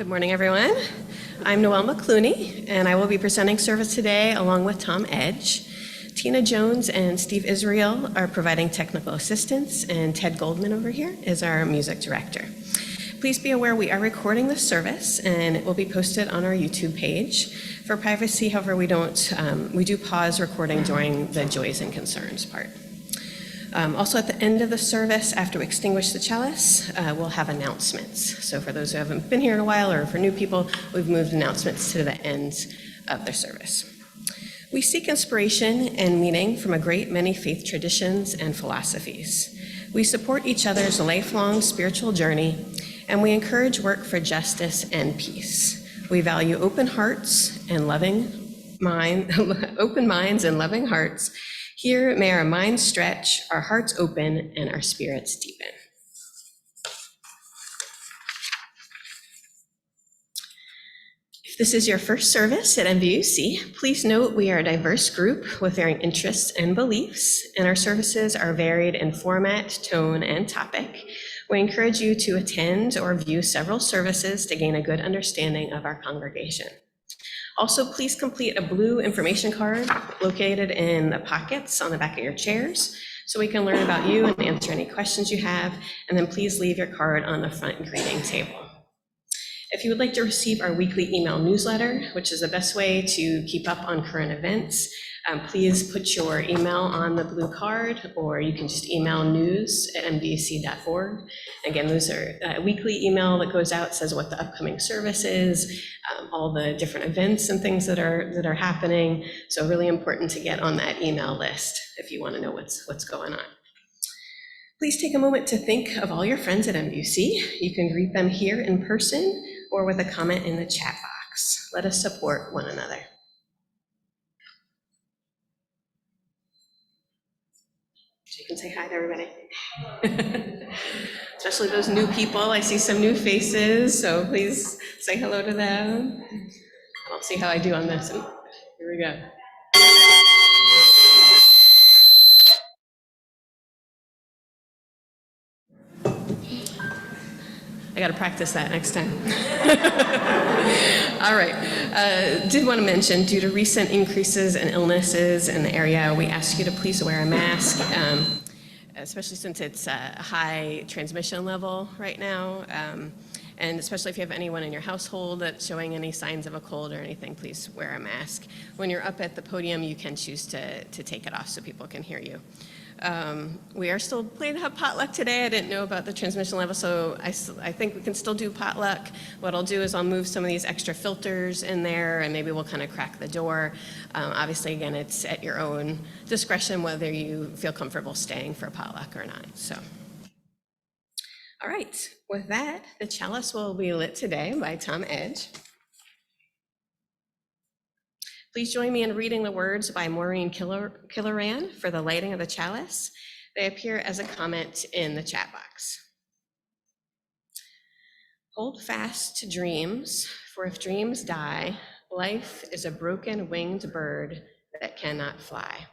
Good morning, everyone. I'm Noelle McClooney, and I will be presenting service today along with Tom Edge. Tina Jones and Steve Israel are providing technical assistance, and Ted Goldman over here is our music director. Please be aware we are recording this service, and it will be posted on our YouTube page. For privacy, however, we do pause recording during the joys and concerns part. Also at the end of the service, after we extinguish the chalice, we'll have announcements. So for those who haven't been here in a while or for new people, we've moved announcements to the end of the service. We seek inspiration and meaning from a great many faith traditions and philosophies. We support each other's lifelong spiritual journey, and we encourage work for justice and peace. We value open minds and loving hearts. Here, may our minds stretch, our hearts open, and our spirits deepen. If this is your first service at MVUC, please note we are a diverse group with varying interests and beliefs, and our services are varied in format, tone, and topic. We encourage you to attend or view several services to gain a good understanding of our congregation. Also, please complete a blue information card located in the pockets on the back of your chairs so we can learn about you and answer any questions you have, and then please leave your card on the front greeting table. If you would like to receive our weekly email newsletter, which is the best way to keep up on current events, please put your email on the blue card, or you can just email news@mvuc.org. Again, those are a weekly email that goes out, says what the upcoming service is, all the different events and things that are happening. So really important to get on that email list if you want to know what's going on. Please take a moment to think of all your friends at MVUC. You can greet them here in person or with a comment in the chat box. Let us support one another. So you can say hi to everybody. Especially those new people. I see some new faces, so please say hello to them. I'll see how I do on this. Here we go. I got to practice that next time. All right. Did want to mention, due to recent increases in illnesses in the area, we ask you to please wear a mask, especially since it's a high transmission level right now. And especially if you have anyone in your household that's showing any signs of a cold or anything, please wear a mask. When you're up at the podium, you can choose to take it off so people can hear you. We are still planning to have potluck today. I didn't know about the transmission level, so I think we can still do potluck. What I'll do is I'll move some of these extra filters in there, and maybe we'll kind of crack the door. Obviously, again, it's at your own discretion whether you feel comfortable staying for potluck or not. So, all right, with that, the chalice will be lit today by Tom Edge. Please join me in reading the words by Maureen Killoran for the lighting of the chalice. They appear as a comment in the chat box. Hold fast to dreams, for if dreams die, life is a broken winged bird that cannot fly.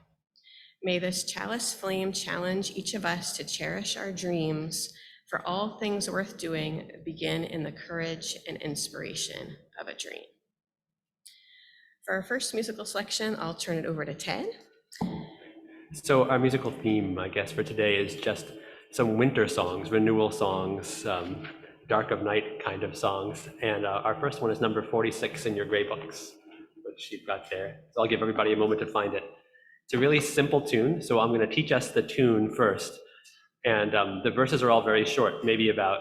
May this chalice flame challenge each of us to cherish our dreams, for all things worth doing begin in the courage and inspiration of a dream. For our first musical selection, I'll turn it over to Ted. So our musical theme, I guess, for today is just some winter songs, renewal songs, dark of night kind of songs. And our first one is number 46 in your gray books, which you've got there. So I'll give everybody a moment to find it. It's a really simple tune, so I'm going to teach us the tune first. And the verses are all very short, maybe about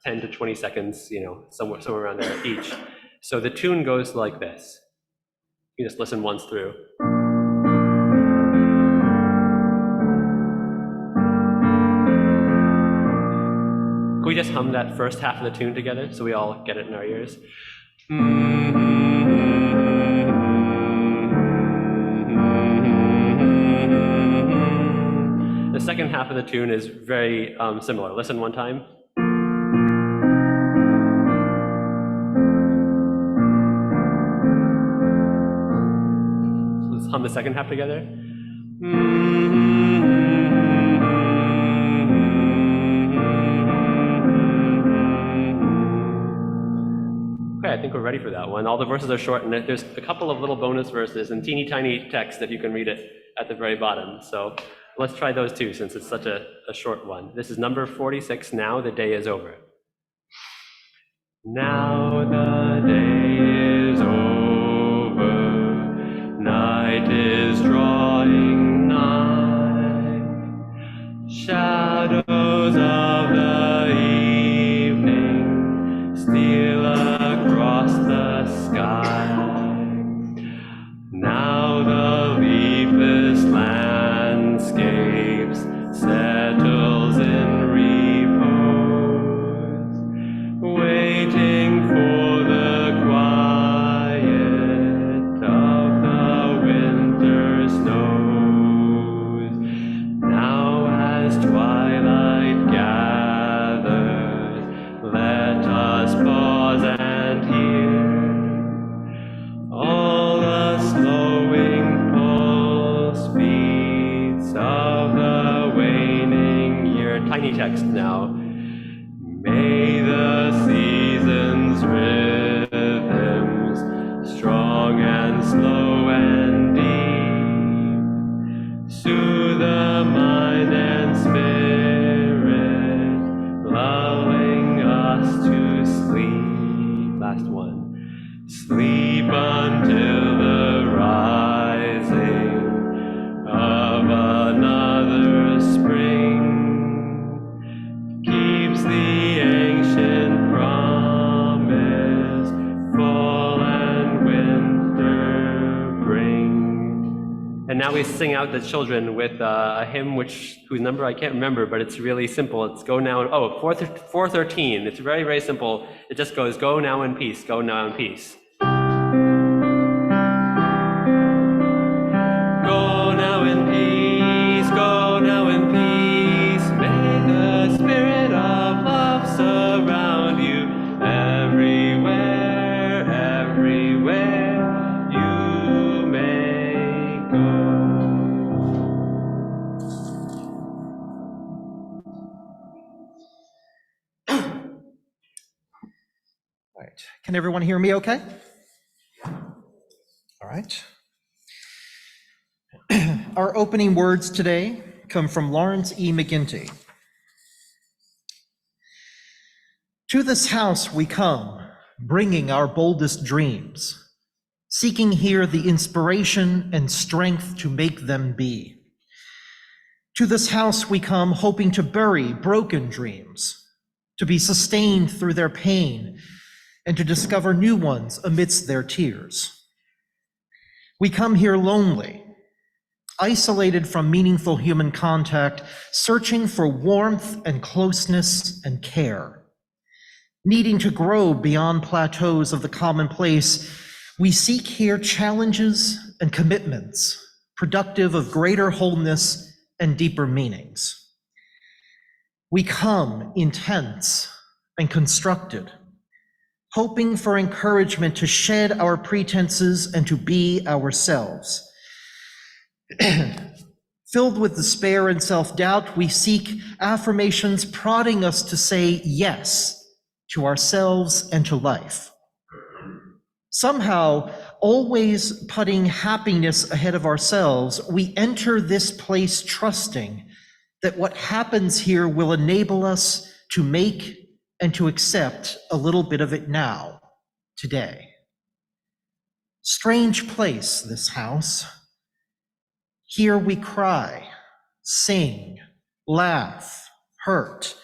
10 to 20 seconds, somewhere around there each. So the tune goes like this. You just listen once through. Can we just hum that first half of the tune together so we all get it in our ears? The second half of the tune is very similar. Listen one time. Hum the second half together. ready for that one. All the verses are short, and there's a couple of little bonus verses and teeny tiny text if you can read it at the very bottom. So let's try those too, since it's such a short one. This is number 46, Now the Day is Over. Now the day is over, night is drawing nigh, shadows of the evening steal across the sky. Now the leafless landscapes settles in repose, waiting for the quiet of the winter snows. Now as twilight gathers, let us pause and hear all the slowing pulse beats of the waning year. Tiny text now. May the seasons' rhythms, strong and slow and deep, soothe the mind and spirit, lulling us to sleep. Last one. Sleep until the rising of another spring keeps the ancient promise, fall and winter bring. And now we sing out the children with a hymn whose number I can't remember, but it's really simple. It's Go Now, 413. It's very, very simple. It just goes, go now in peace, go now in peace. Go now in peace, go now in peace. May the spirit of love surround you everywhere, everywhere you may go. All right, can everyone hear me okay? All right. Our opening words today come from Lawrence E. McGinty. To this house we come, bringing our boldest dreams, seeking here the inspiration and strength to make them be. To this house we come, hoping to bury broken dreams, to be sustained through their pain, and to discover new ones amidst their tears. We come here lonely, isolated from meaningful human contact, searching for warmth and closeness and care. Needing to grow beyond plateaus of the commonplace, we seek here challenges and commitments, productive of greater wholeness and deeper meanings. We come intense and constructed, hoping for encouragement to shed our pretenses and to be ourselves. Filled with despair and self-doubt, we seek affirmations prodding us to say yes to ourselves and to life. Somehow, always putting happiness ahead of ourselves, we enter this place trusting that what happens here will enable us to make and to accept a little bit of it now, today. Strange place, this house. Here we cry, sing, laugh, hurt,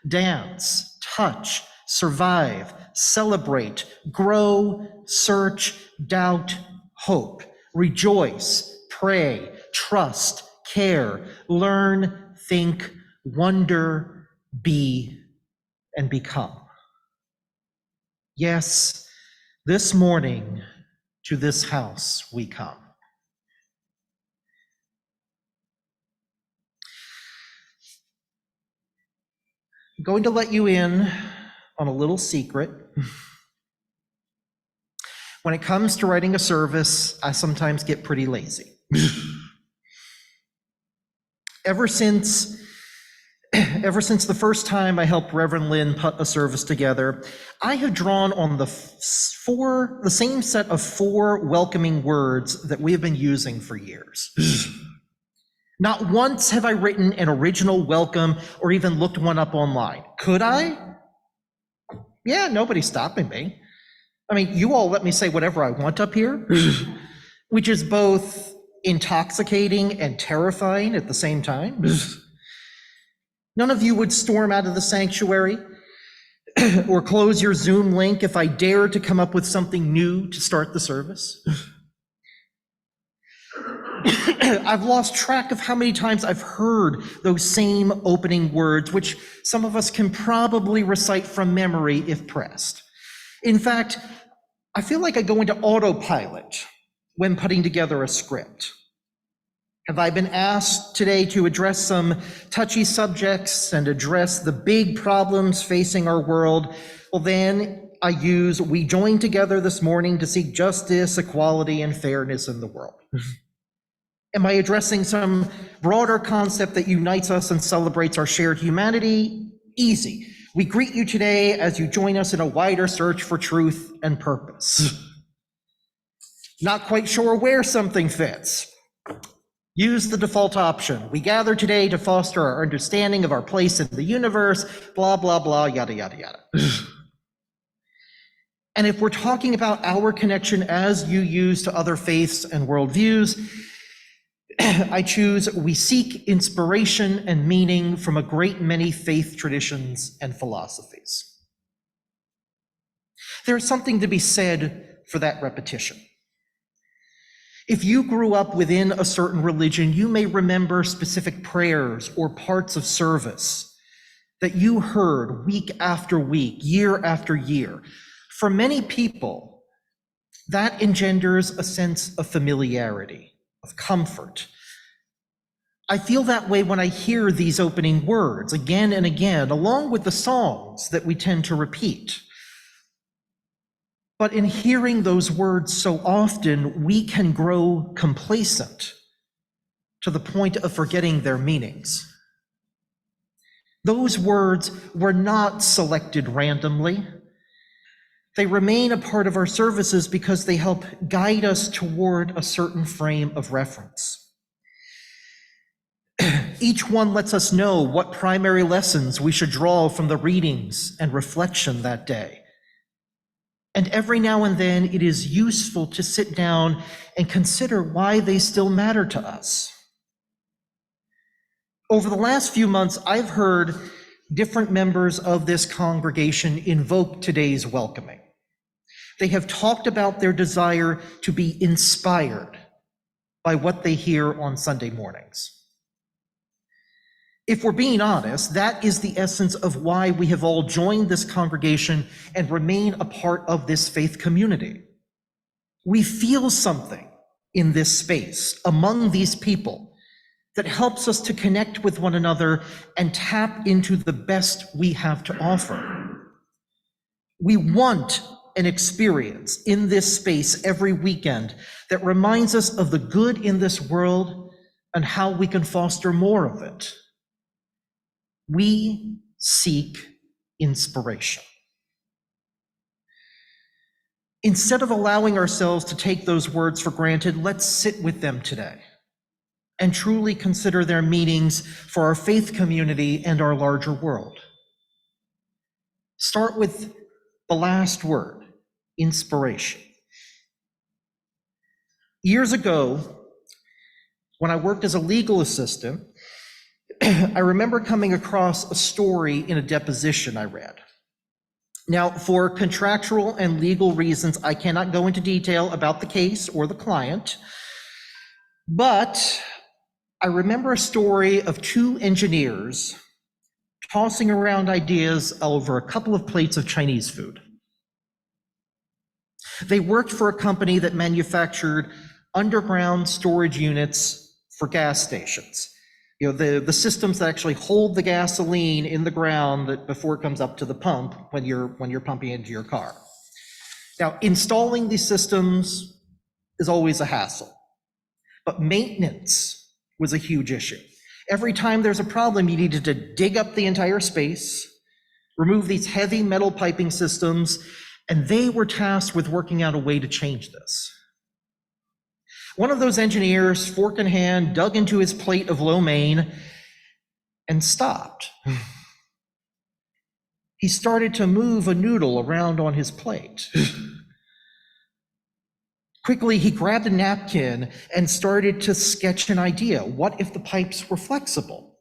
dance, touch, survive, celebrate, grow, search, doubt, hope, rejoice, pray, trust, care, learn, think, wonder, be, and become. Yes, this morning to this house we come. I'm going to let you in on a little secret. When it comes to writing a service, I sometimes get pretty lazy. Ever since ever since the first time I helped Reverend Lynn put a service together, I have drawn on the same set of 4 welcoming words that we have been using for years. Not once have I written an original welcome or even looked one up online. Could I? Yeah, nobody's stopping me. I mean, you all let me say whatever I want up here, which is both intoxicating and terrifying at the same time. None of you would storm out of the sanctuary or close your Zoom link if I dared to come up with something new to start the service. I've lost track of how many times I've heard those same opening words, which some of us can probably recite from memory if pressed. In fact, I feel like I go into autopilot when putting together a script. Have I been asked today to address some touchy subjects and address the big problems facing our world? Well, then I use, we joined together this morning to seek justice, equality, and fairness in the world. Am I addressing some broader concept that unites us and celebrates our shared humanity? Easy. We greet you today as you join us in a wider search for truth and purpose. Not quite sure where something fits. Use the default option. We gather today to foster our understanding of our place in the universe, blah, blah, blah, yada, yada, yada. And if we're talking about our connection as you use to other faiths and worldviews, I choose, we seek inspiration and meaning from a great many faith traditions and philosophies. There's something to be said for that repetition. If you grew up within a certain religion, you may remember specific prayers or parts of service that you heard week after week, year after year. For many people, that engenders a sense of familiarity, of comfort. I feel that way when I hear these opening words again and again, along with the songs that we tend to repeat. But in hearing those words so often, we can grow complacent to the point of forgetting their meanings. Those words were not selected randomly. They remain a part of our services because they help guide us toward a certain frame of reference. Each one lets us know what primary lessons we should draw from the readings and reflection that day. And every now and then it is useful to sit down and consider why they still matter to us. Over the last few months, I've heard different members of this congregation invoke today's welcoming. They have talked about their desire to be inspired by what they hear on Sunday mornings. If we're being honest, that is the essence of why we have all joined this congregation and remain a part of this faith community. We feel something in this space among these people that helps us to connect with one another and tap into the best we have to offer. We want an experience in this space every weekend that reminds us of the good in this world and how we can foster more of it. We seek inspiration. Instead of allowing ourselves to take those words for granted, let's sit with them today and truly consider their meanings for our faith community and our larger world. Start with the last word, inspiration. Years ago, when I worked as a legal assistant, I remember coming across a story in a deposition I read. Now, for contractual and legal reasons, I cannot go into detail about the case or the client, but I remember a story of 2 engineers tossing around ideas over a couple of plates of Chinese food. They worked for a company that manufactured underground storage units for gas stations. You know, the systems that actually hold the gasoline in the ground before it comes up to the pump when you're pumping into your car. Now, installing these systems is always a hassle, but maintenance was a huge issue. Every time there's a problem, you needed to dig up the entire space, remove these heavy metal piping systems, and they were tasked with working out a way to change this. One of those engineers, fork in hand, dug into his plate of lo mein and stopped. He started to move a noodle around on his plate. Quickly, he grabbed a napkin and started to sketch an idea. What if the pipes were flexible?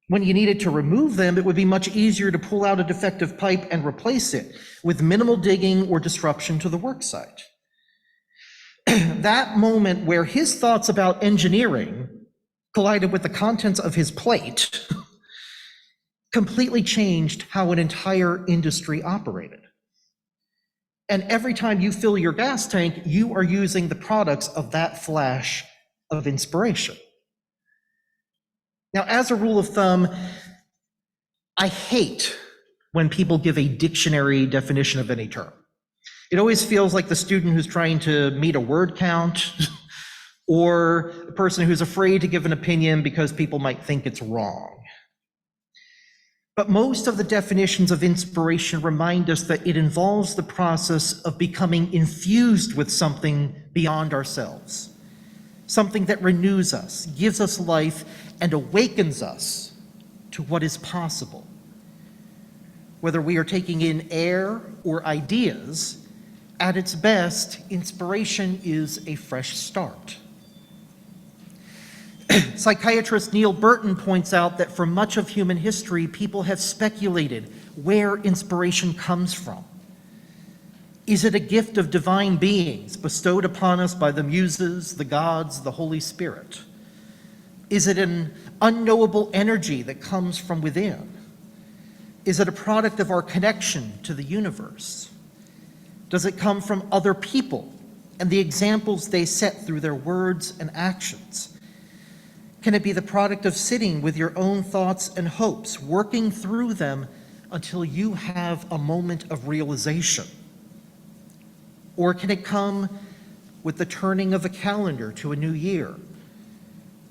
When you needed to remove them, it would be much easier to pull out a defective pipe and replace it with minimal digging or disruption to the worksite. That moment where his thoughts about engineering collided with the contents of his plate completely changed how an entire industry operated. And every time you fill your gas tank, you are using the products of that flash of inspiration. Now, as a rule of thumb, I hate when people give a dictionary definition of any term. It always feels like the student who's trying to meet a word count or the person who's afraid to give an opinion because people might think it's wrong. But most of the definitions of inspiration remind us that it involves the process of becoming infused with something beyond ourselves, something that renews us, gives us life, and awakens us to what is possible. Whether we are taking in air or ideas, at its best, inspiration is a fresh start. Psychiatrist Neil Burton points out that for much of human history, people have speculated where inspiration comes from. Is it a gift of divine beings bestowed upon us by the muses, the gods, the Holy Spirit? Is it an unknowable energy that comes from within? Is it a product of our connection to the universe? Does it come from other people and the examples they set through their words and actions? Can it be the product of sitting with your own thoughts and hopes, working through them until you have a moment of realization? Or can it come with the turning of a calendar to a new year?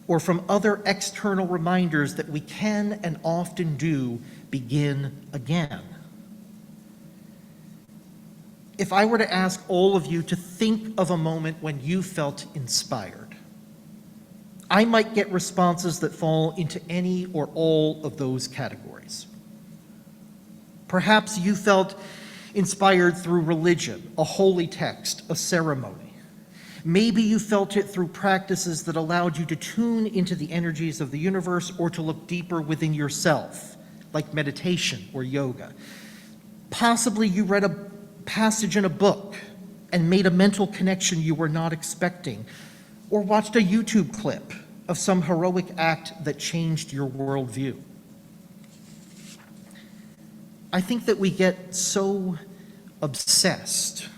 Or from other external reminders that we can and often do begin again? If I were to ask all of you to think of a moment when you felt inspired, I might get responses that fall into any or all of those categories. Perhaps you felt inspired through religion, a holy text, a ceremony. Maybe you felt it through practices that allowed you to tune into the energies of the universe or to look deeper within yourself, like meditation or yoga. Possibly you read a passage in a book and made a mental connection you were not expecting, or watched a YouTube clip of some heroic act that changed your worldview. I think that we get so obsessed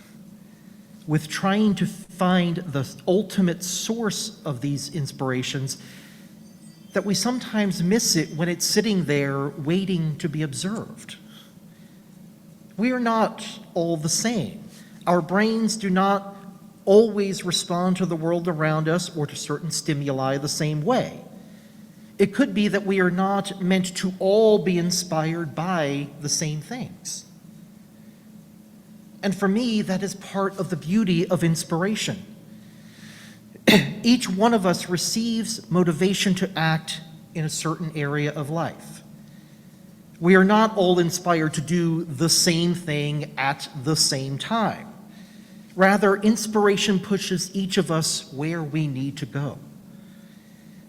with trying to find the ultimate source of these inspirations that we sometimes miss it when it's sitting there waiting to be observed. We are not all the same. Our brains do not always respond to the world around us or to certain stimuli the same way. It could be that we are not meant to all be inspired by the same things. And for me, that is part of the beauty of inspiration. Each one of us receives motivation to act in a certain area of life. We are not all inspired to do the same thing at the same time. Rather, inspiration pushes each of us where we need to go.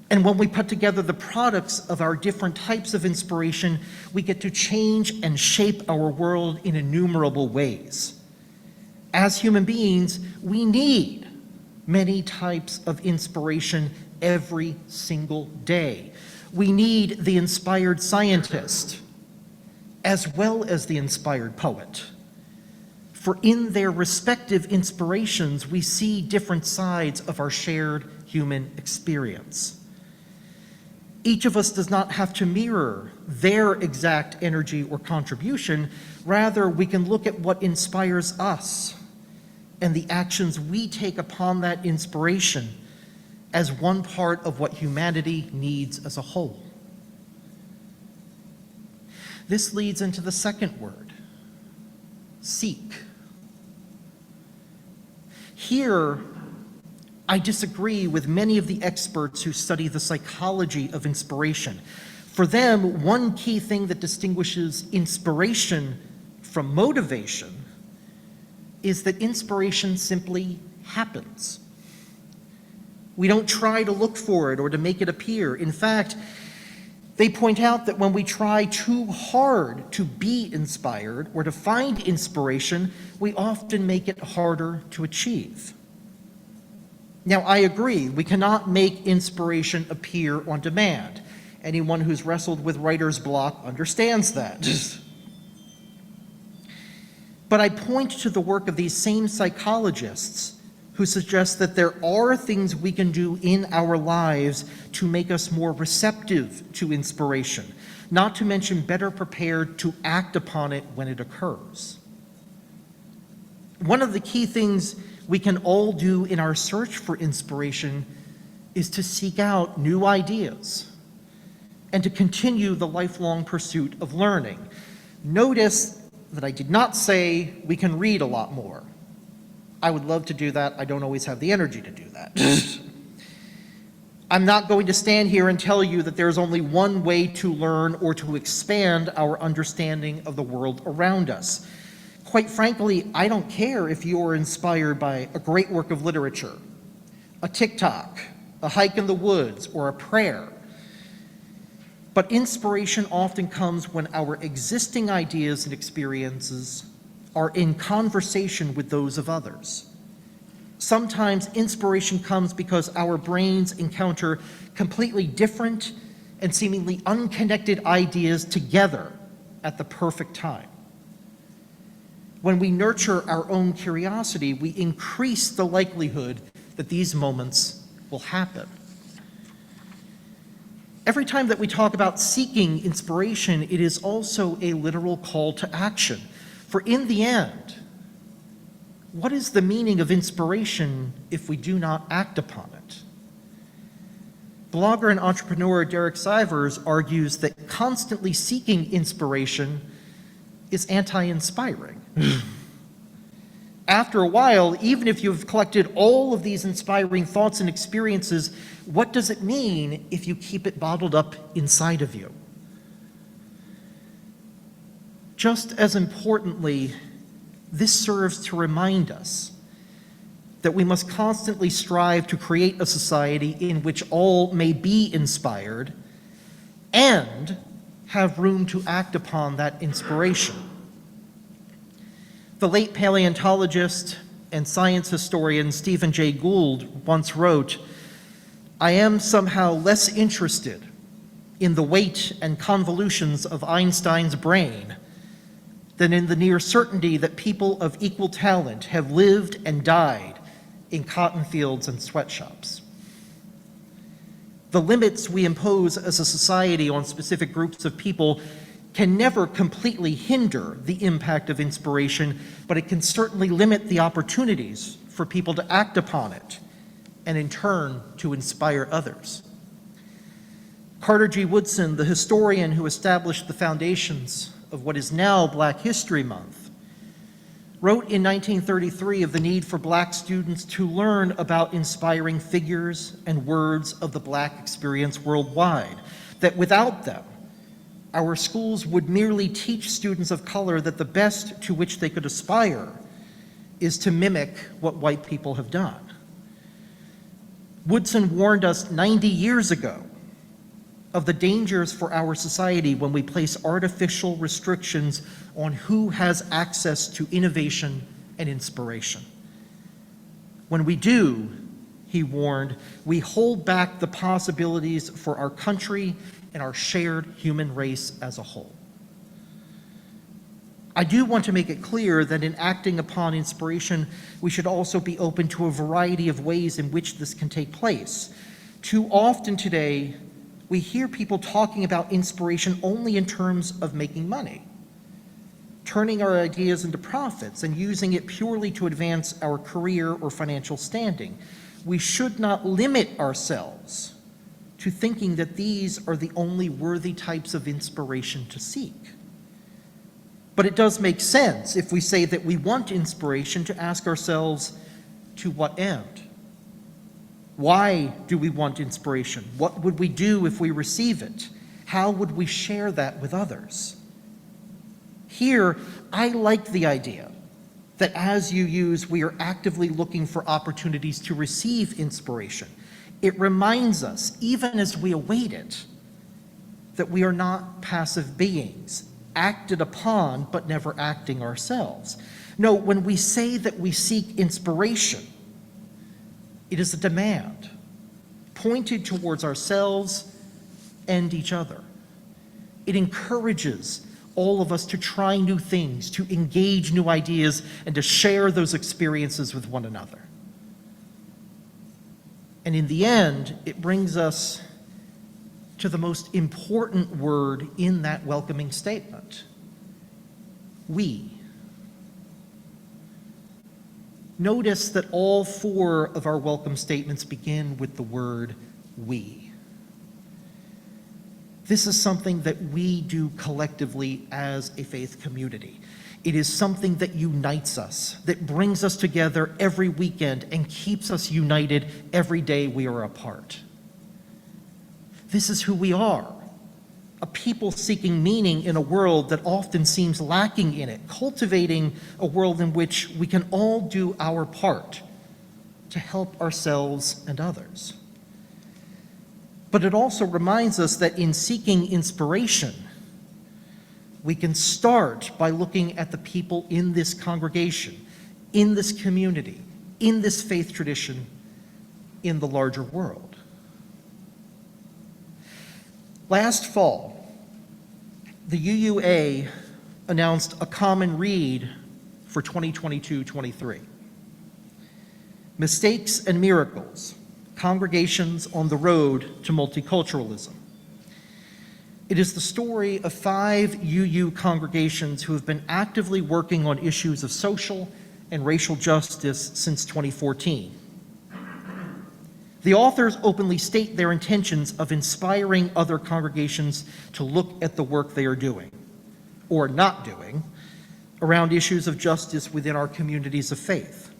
And when we put together the products of our different types of inspiration, we get to change and shape our world in innumerable ways. As human beings, we need many types of inspiration every single day. We need the inspired scientist as well as the inspired poet. For in their respective inspirations, we see different sides of our shared human experience. Each of us does not have to mirror their exact energy or contribution. Rather, we can look at what inspires us and the actions we take upon that inspiration as one part of what humanity needs as a whole. This leads into the second word, seek. Here, I disagree with many of the experts who study the psychology of inspiration. For them, one key thing that distinguishes inspiration from motivation is that inspiration simply happens. We don't try to look for it or to make it appear. In fact, they point out that when we try too hard to be inspired or to find inspiration, we often make it harder to achieve. Now, I agree, we cannot make inspiration appear on demand. Anyone who's wrestled with writer's block understands that. But I point to the work of these same psychologists who suggest that there are things we can do in our lives to make us more receptive to inspiration, not to mention better prepared to act upon it when it occurs. One of the key things we can all do in our search for inspiration is to seek out new ideas and to continue the lifelong pursuit of learning. Notice that I did not say we can read a lot more. I would love to do that. I don't always have the energy to do that. I'm not going to stand here and tell you that there's only one way to learn or to expand our understanding of the world around us. Quite frankly, I don't care if you are inspired by a great work of literature, a TikTok, a hike in the woods, or a prayer. But inspiration often comes when our existing ideas and experiences are in conversation with those of others. Sometimes inspiration comes because our brains encounter completely different and seemingly unconnected ideas together at the perfect time. When we nurture our own curiosity, we increase the likelihood that these moments will happen. Every time that we talk about seeking inspiration, it is also a literal call to action. For in the end, what is the meaning of inspiration if we do not act upon it? Blogger and entrepreneur Derek Sivers argues that constantly seeking inspiration is anti-inspiring. After a while, even if you've collected all of these inspiring thoughts and experiences, what does it mean if you keep it bottled up inside of you? Just as importantly, this serves to remind us that we must constantly strive to create a society in which all may be inspired and have room to act upon that inspiration. The late paleontologist and science historian Stephen Jay Gould once wrote, "I am somehow less interested in the weight and convolutions of Einstein's brain than in the near certainty that people of equal talent have lived and died in cotton fields and sweatshops." The limits we impose as a society on specific groups of people can never completely hinder the impact of inspiration, but it can certainly limit the opportunities for people to act upon it, and in turn, to inspire others. Carter G. Woodson, the historian who established the foundations of what is now Black History Month, wrote in 1933 of the need for Black students to learn about inspiring figures and words of the Black experience worldwide, that without them, our schools would merely teach students of color that the best to which they could aspire is to mimic what white people have done. Woodson warned us 90 years ago of the dangers for our society when we place artificial restrictions on who has access to innovation and inspiration. When we do, he warned, we hold back the possibilities for our country and our shared human race as a whole. I do want to make it clear that in acting upon inspiration, we should also be open to a variety of ways in which this can take place. Too often today, we hear people talking about inspiration only in terms of making money, turning our ideas into profits and using it purely to advance our career or financial standing. We should not limit ourselves to thinking that these are the only worthy types of inspiration to seek. But it does make sense if we say that we want inspiration to ask ourselves, to what end? Why do we want inspiration? What would we do if we receive it? How would we share that with others? Here, I like the idea that as UUs, we are actively looking for opportunities to receive inspiration. It reminds us, even as we await it, that we are not passive beings, acted upon but never acting ourselves. No, when we say that we seek inspiration, it is a demand pointed towards ourselves and each other. It encourages all of us to try new things, to engage new ideas, and to share those experiences with one another. And in the end, it brings us to the most important word in that welcoming statement: we. Notice that all four of our welcome statements begin with the word we. This is something that we do collectively as a faith community. It is something that unites us, that brings us together every weekend and keeps us united every day we are apart. This is who we are, a people seeking meaning in a world that often seems lacking in it, cultivating a world in which we can all do our part to help ourselves and others. But it also reminds us that in seeking inspiration, we can start by looking at the people in this congregation, in this community, in this faith tradition, in the larger world. Last fall, the UUA announced a common read for 2022-23. Mistakes and Miracles: Congregations on the Road to Multiculturalism. It is the story of 5 UU congregations who have been actively working on issues of social and racial justice since 2014. The authors openly state their intentions of inspiring other congregations to look at the work they are doing, or not doing, around issues of justice within our communities of faith.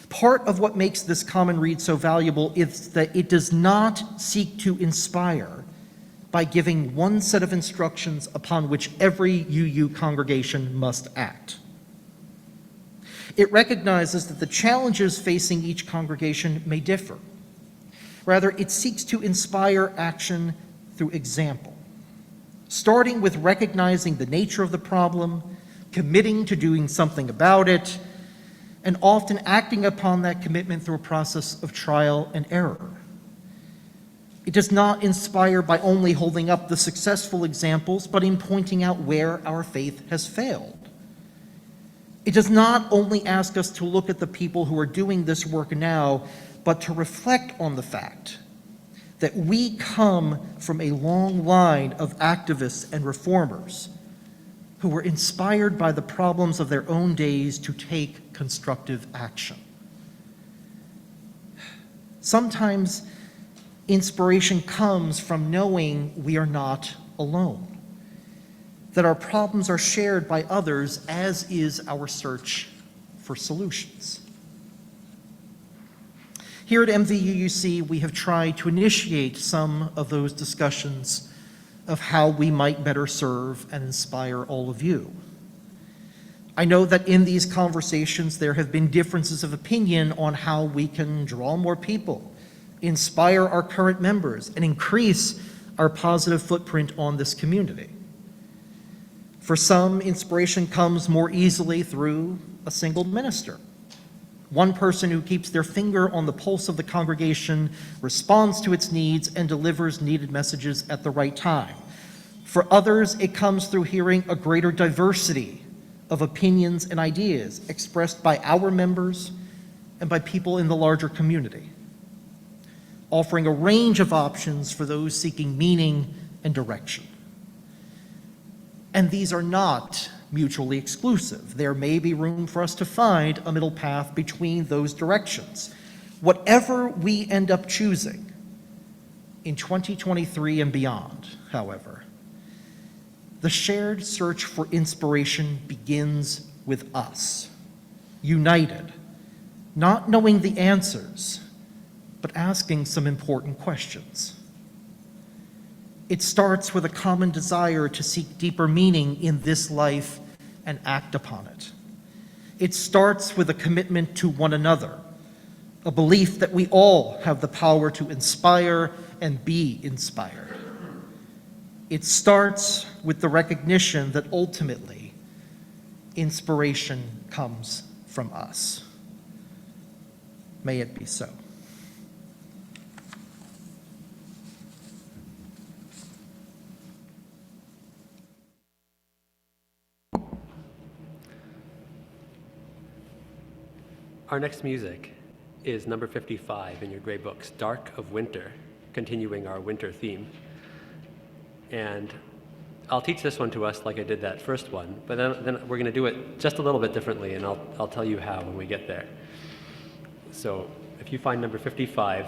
Part of what makes this common read so valuable is that it does not seek to inspire by giving one set of instructions upon which every UU congregation must act. It recognizes that the challenges facing each congregation may differ. Rather, it seeks to inspire action through example, starting with recognizing the nature of the problem, committing to doing something about it, and often acting upon that commitment through a process of trial and error. It does not inspire by only holding up the successful examples, but in pointing out where our faith has failed. It does not only ask us to look at the people who are doing this work now, but to reflect on the fact that we come from a long line of activists and reformers who were inspired by the problems of their own days to take constructive action. Sometimes inspiration comes from knowing we are not alone, that our problems are shared by others, as is our search for solutions. Here at MVUUC, we have tried to initiate some of those discussions of how we might better serve and inspire all of you. I know that in these conversations there have been differences of opinion on how we can draw more people, inspire our current members, and increase our positive footprint on this community. For some, inspiration comes more easily through a single minister. One person who keeps their finger on the pulse of the congregation, responds to its needs, and delivers needed messages at the right time. For others, it comes through hearing a greater diversity of opinions and ideas expressed by our members and by people in the larger community, offering a range of options for those seeking meaning and direction. And these are not mutually exclusive. There may be room for us to find a middle path between those directions. Whatever we end up choosing in 2023 and beyond, however, the shared search for inspiration begins with us, united, not knowing the answers, but asking some important questions. It starts with a common desire to seek deeper meaning in this life and act upon it. It starts with a commitment to one another, a belief that we all have the power to inspire and be inspired. It starts with the recognition that ultimately inspiration comes from us. May it be so. Our next music is number 55 in your gray books, Dark of Winter, continuing our winter theme. And I'll teach this one to us like I did that first one, but then we're going to do it just a little bit differently, and I'll tell you how when we get there. So if you find number 55,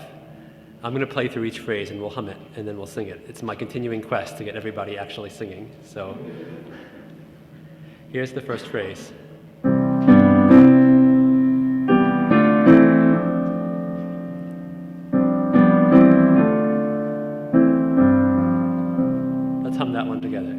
I'm going to play through each phrase and we'll hum it, and then we'll sing it. It's my continuing quest to get everybody actually singing. So here's the first phrase. Let's hum that one together.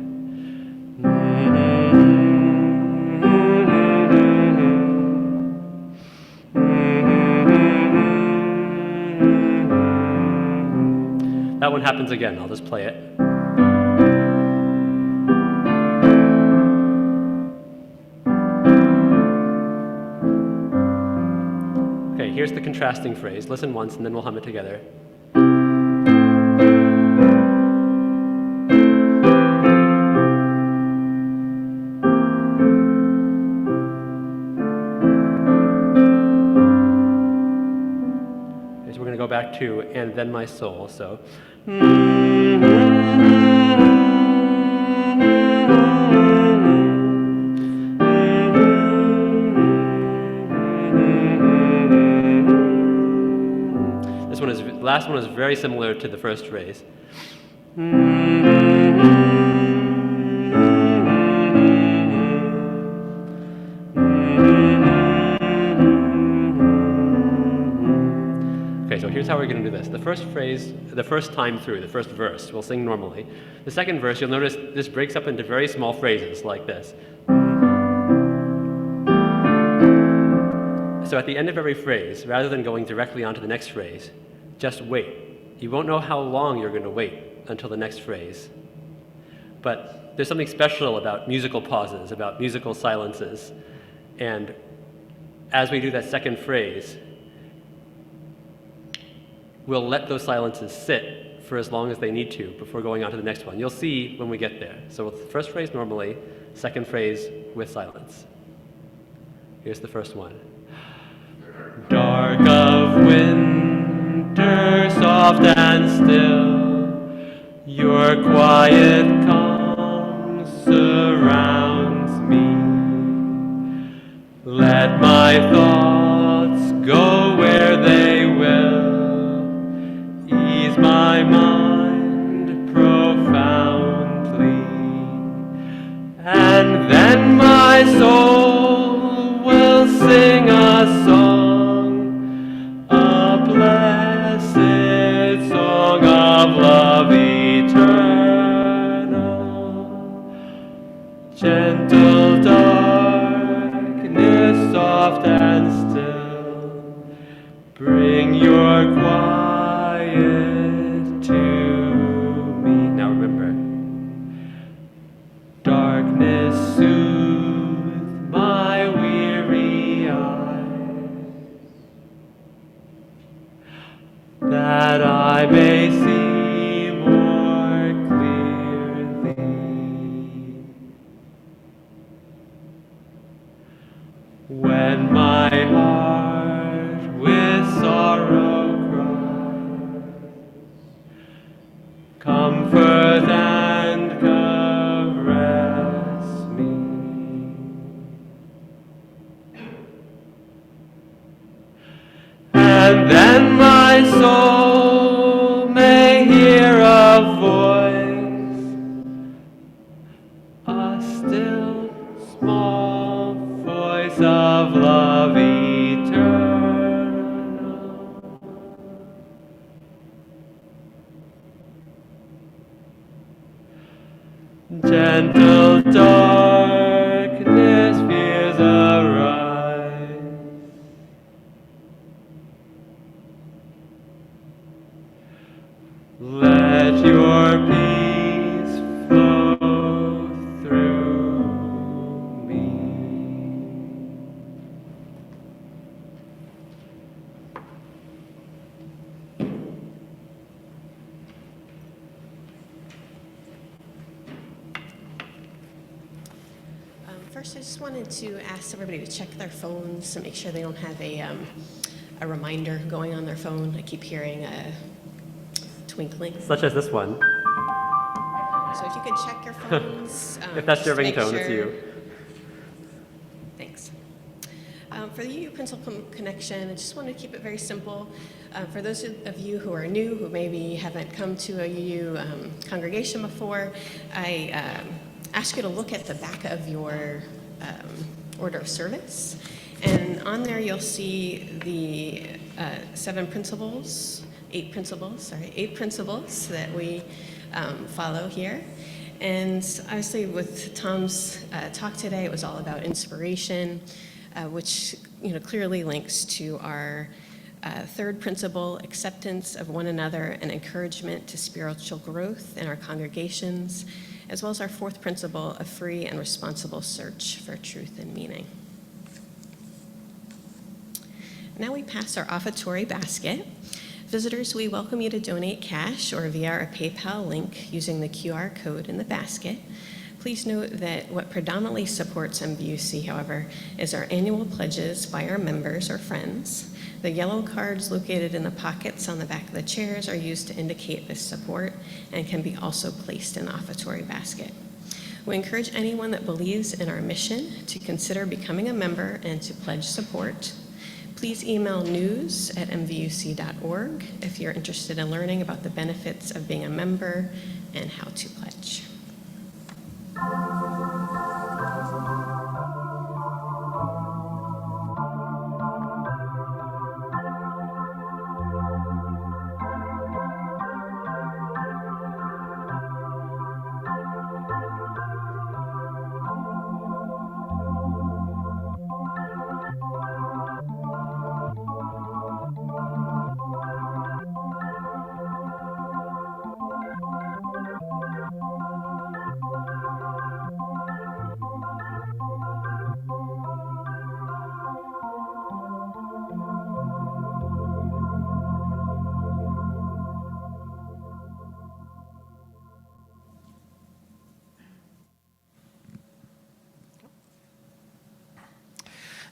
That one happens again. I'll just play it. Okay, here's the contrasting phrase. Listen once and then we'll hum it together. So we're going to go back to "And Then My Soul." So. Last one is very similar to the first phrase. Okay, so here's how we're going to do this. The first phrase, the first time through, the first verse, we'll sing normally. The second verse, you'll notice this breaks up into very small phrases like this. So at the end of every phrase, rather than going directly onto the next phrase, just wait. You won't know how long you're going to wait until the next phrase. But there's something special about musical pauses, about musical silences. And as we do that second phrase, we'll let those silences sit for as long as they need to before going on to the next one. You'll see when we get there. So first phrase normally, second phrase with silence. Here's the first one. Dark of winter, soft and still, your quiet calm surrounds me. Let my thoughts go where they will, ease my mind profoundly, and then my soul will sing a song, a blessed song of love eternal. Gentle darkness, soft and still, bring your quiet to me. Now remember, darkness soothe my weary eyes, that I may see more clearly. When my voice, a still small voice of love eternal. Gentle darkness fears arise. Let your peace flow through me. First, I just wanted to ask everybody to check their phones to make sure they don't have a reminder going on their phone. I keep hearing a twinkling. Such as this one. So if you could check your phones. If that's your just to make ringtone, it's sure- you. Thanks. For the UU Principal Connection, I just want to keep it very simple. For those of you who are new, who maybe haven't come to a UU congregation before, I ask you to look at the back of your order of service. And on there, you'll see the eight principles that we follow here. And obviously with Tom's talk today, it was all about inspiration, which clearly links to our third principle, acceptance of one another and encouragement to spiritual growth in our congregations, as well as our fourth principle, a free and responsible search for truth and meaning. Now we pass our offertory basket. Visitors, we welcome you to donate cash or via our PayPal link using the QR code in the basket. Please note that what predominantly supports MVUC, however, is our annual pledges by our members or friends. The yellow cards located in the pockets on the back of the chairs are used to indicate this support and can be also placed in the offertory basket. We encourage anyone that believes in our mission to consider becoming a member and to pledge support. Please email news@mvuc.org if you're interested in learning about the benefits of being a member and how to pledge.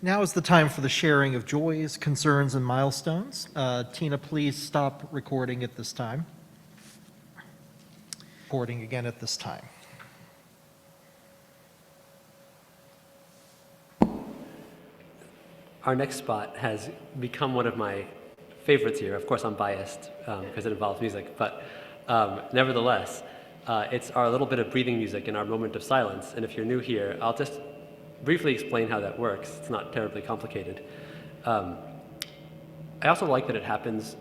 Now is the time for the sharing of joys, concerns, and milestones. Tina, please stop recording at this time. Recording again at this time. Our next spot has become one of my favorites here. Of course, I'm biased because it involves music, but nevertheless, it's our little bit of breathing music in our moment of silence. And if you're new here, I'll just briefly explain how that works. It's not terribly complicated. I also like that it happens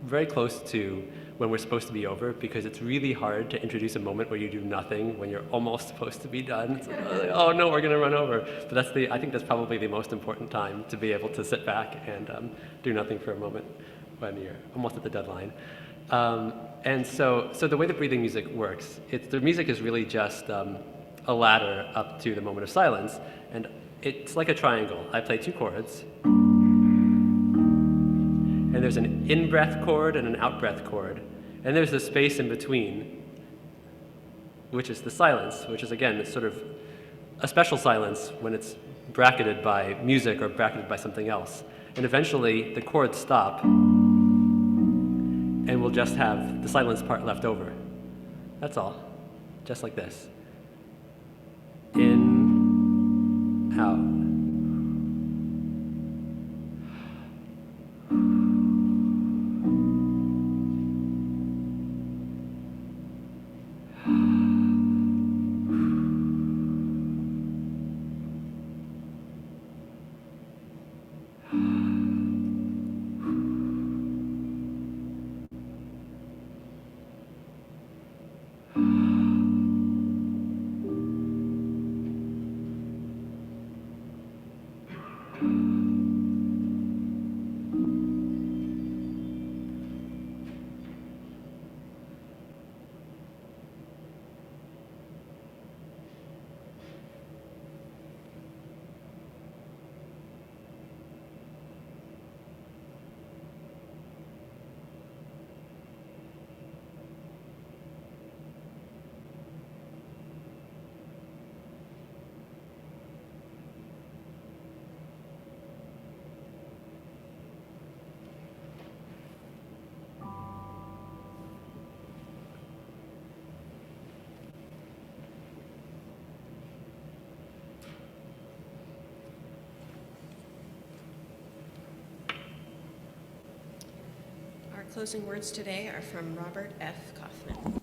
very close to when we're supposed to be over, because it's really hard to introduce a moment where you do nothing when you're almost supposed to be done. It's like, oh no, we're going to run over. But I think that's probably the most important time, to be able to sit back and do nothing for a moment when you're almost at the deadline. And so the way the breathing music works, the music is really just a ladder up to the moment of silence, and it's like a triangle. I play two chords, and there's an in-breath chord and an out-breath chord, and there's the space in between, which is the silence, which is, again, it's sort of a special silence when it's bracketed by music or bracketed by something else. And eventually, the chords stop, and we'll just have the silence part left over. That's all, just like this. In, out. closing words today are from Robert F. Kaufman.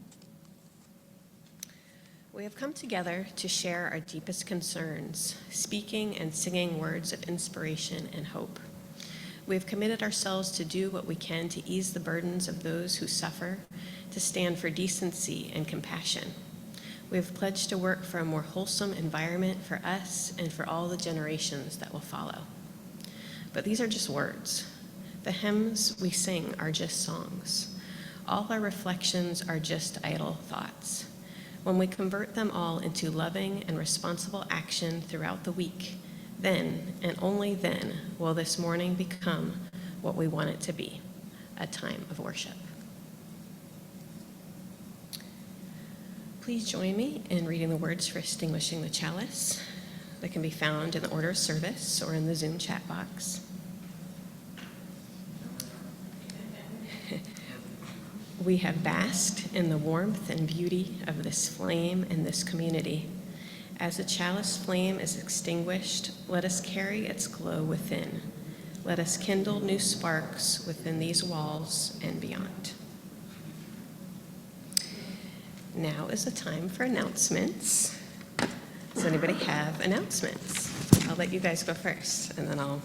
We have come together to share our deepest concerns, speaking and singing words of inspiration and hope. We have committed ourselves to do what we can to ease the burdens of those who suffer, to stand for decency and compassion. We have pledged to work for a more wholesome environment for us and for all the generations that will follow. But these are just words. The hymns we sing are just songs. All our reflections are just idle thoughts. When we convert them all into loving and responsible action throughout the week, then and only then will this morning become what we want it to be, a time of worship. Please join me in reading the words for extinguishing the chalice that can be found in the order of service or in the Zoom chat box. We have basked in the warmth and beauty of this flame in this community. As the chalice flame is extinguished, let us carry its glow within. Let us kindle new sparks within these walls and beyond. Now is the time for announcements. Does anybody have announcements? I'll let you guys go first, and then I'll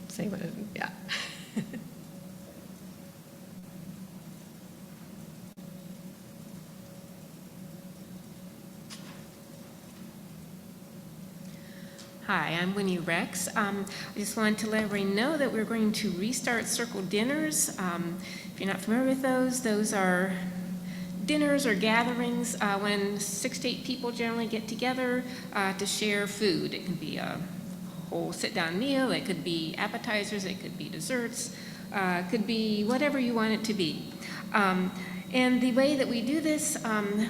say what, yeah. Hi, I'm Winnie Rex. I just wanted to let everybody know that we're going to restart Circle Dinners. If you're not familiar with those are dinners or gatherings when 6 to 8 people generally get together to share food. It can be a whole sit-down meal, it could be appetizers, it could be desserts, it could be whatever you want it to be. And the way that we do this,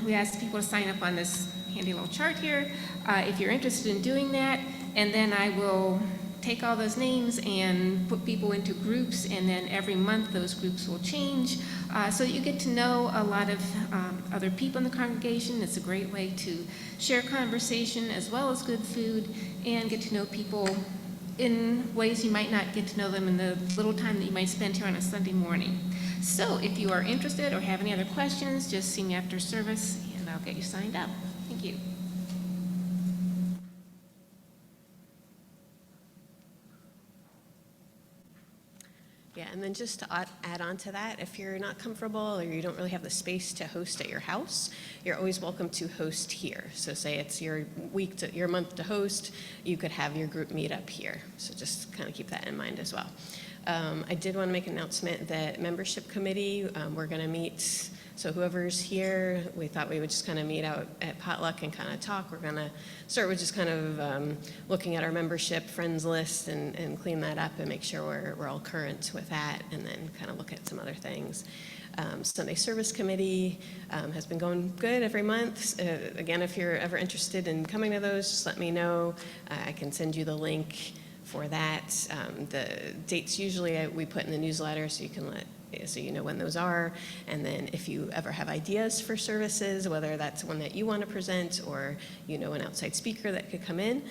we ask people to sign up on this handy little chart here if you're interested in doing that, and then I will take all those names and put people into groups, and then every month those groups will change so that you get to know a lot of other people in the congregation. It's a great way to share conversation as well as good food and get to know people in ways you might not get to know them in the little time that you might spend here on a Sunday morning. So if you are interested or have any other questions, just see me after service and I'll get you signed up. Thank you. Yeah, and then just to add on to that, if you're not comfortable or you don't really have the space to host at your house, you're always welcome to host here. So say it's your your month to host, you could have your group meet up here. So just kind of keep that in mind as well. I did want to make an announcement that membership committee, we're going to meet. So whoever's here, we thought we would just kind of meet out at potluck and kind of talk. We're going to start with just kind of looking at our membership friends list and clean that up and make sure we're all current with that, and then kind of look at some other things. Sunday Service Committee has been going good every month. Again, if you're ever interested in coming to those, just let me know. I can send you the link for that. The dates usually we put in the newsletter so you know when those are. And then if you ever have ideas for services, whether that's one that you want to present or you know an outside speaker that could come in,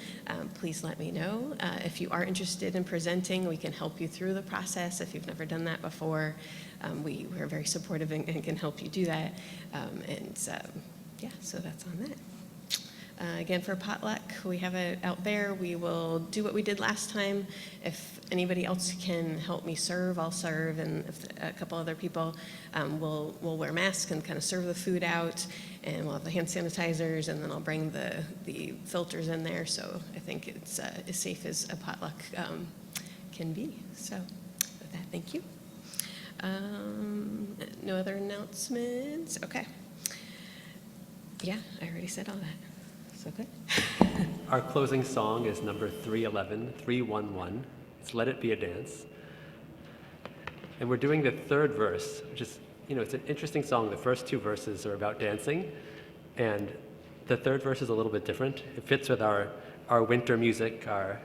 please let me know. If you are interested in presenting, we can help you through the process if you've never done that before. We're very supportive and can help you do that. Yeah, so that's on that. Again, for potluck, we have it out there. We will do what we did last time. If anybody else can help me serve, I'll serve, and if a couple other people, we'll wear masks and kind of serve the food out, and we'll have the hand sanitizers, and then I'll bring the filters in there. So I think it's as safe as a potluck can be. So with that, thank you. No other announcements? Okay. Yeah, I already said all that. So good. Our closing song is number 311. It's Let It Be a Dance. And we're doing the third verse, which is, it's an interesting song. The first 2 verses are about dancing, and the third verse is a little bit different. It fits with our winter music, I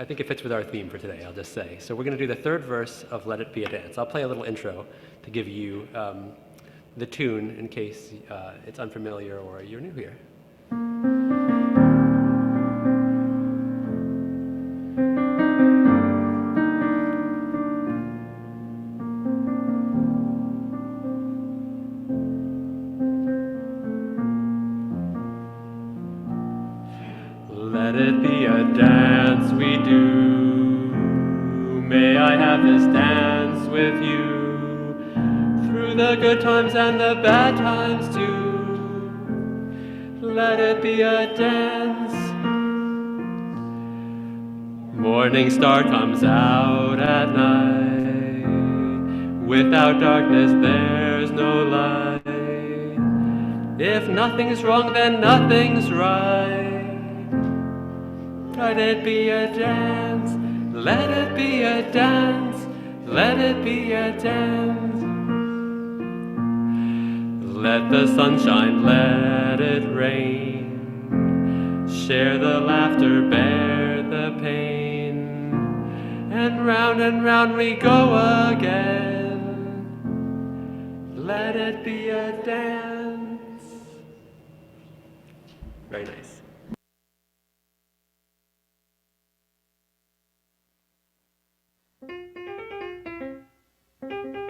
think it fits with our theme for today, I'll just say. So we're going to do the third verse of Let It Be a Dance. I'll play a little intro to give you the tune in case it's unfamiliar or you're new here. Let it be a dance we do. May I have this dance with you through the good times and the bad times too. Let it be a dance. Morning star comes out at night. Without darkness there's no light. If nothing's wrong, then nothing's right. Let it be a dance. Let it be a dance. Let it be a dance. Let the sunshine, let it rain. Share the laughter, bear the pain. And round we go again. Let it be a dance. Very nice.